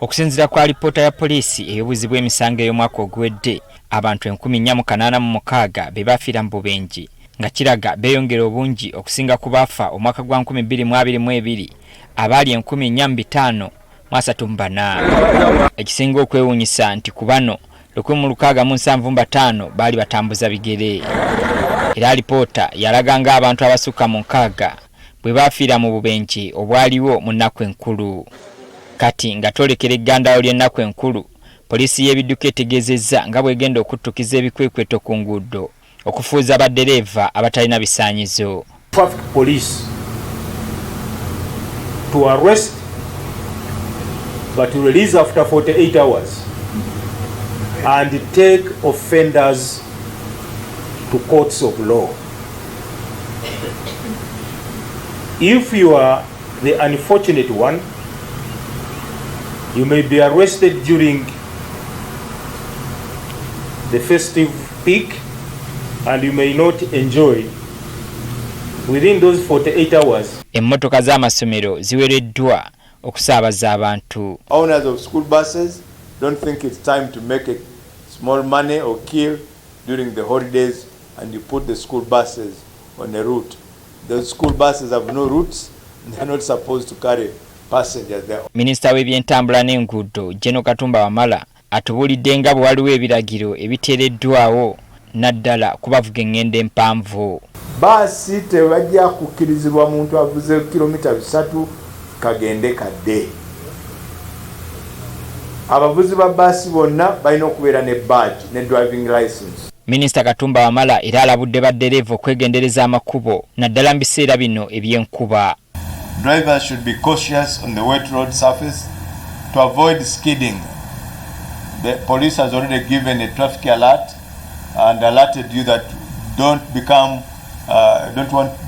Okusinziira kwa alipoota ya poliisi ey'obuzibu emisango ey'omwaka oguwedde, abantu 1486 be baafiira mu bubenje, nga kiraga beeyongera obungi okusinga ku baafa omwaka gwa 2022 abaali 1434. Ekisinga okwewuunyisa nti ku bano 1675 baali batambuza bigere. Era alipoota yalaga ng'abantu abasukka mu 6 bwe baafiira mu bubenje obwaliwo mu nnaku enkulu. Kati nga twolekera eggandawo ly'ennaku enkulu, poliisi y'ebidduka etegeezezza nga bwegenda okuttukiza ebikwekweto ku nguudo okufuuza baddereeva abatalina bisaanyizo. Traffic police to arrest but to release after 48 hours and take offenders to courts of law. If you are the unfortunate one, you may be arrested during the festive peak and you may not enjoy within those 48 hours. Emmotoka z'amasomero ziwereddwa okusaabaza abantu. Owners of school buses don't think it's time to make a small money or kill during the holidays and you put the school buses on a route. Those school buses have no routes and they're not supposed to carry passengers there. Minisita w'ebyentambula n'enguudo General Katumba Wamala atubulidde nga bwe waliwo ebiragiro ebiteereddwawo naddala kubavuga engendo empanvu. Baasi tebajja kukkirizibwa muntu avuze kilomita 3 kagende kadde. Abavuzi ba baasi bonna balina okubeera ne badge ne driving license. Minisita Katumba Wamala era alabudde baddereeva okwegendereza amakubo naddala mu biseera bino eby'enkuba. Drivers should be cautious on the wet road surface to avoid skidding. The police has already given a traffic alert and alerted you that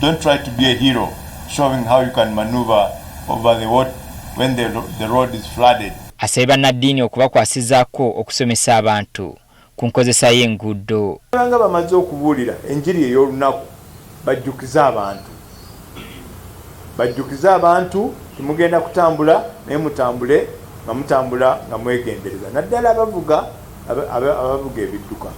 don't try to be a hero, showing how you can maneuver over the water when the road is flooded. Asaba bannaddiini okubakwasizaako okusomesa abantu ku nkozesa y'enguudo. Nga bamaze okubuulira enjiri ey'olunaku bajjukiza abantu timugenda kutambula naye mutambule nga mwegendereza naddala abavuga ebidduka.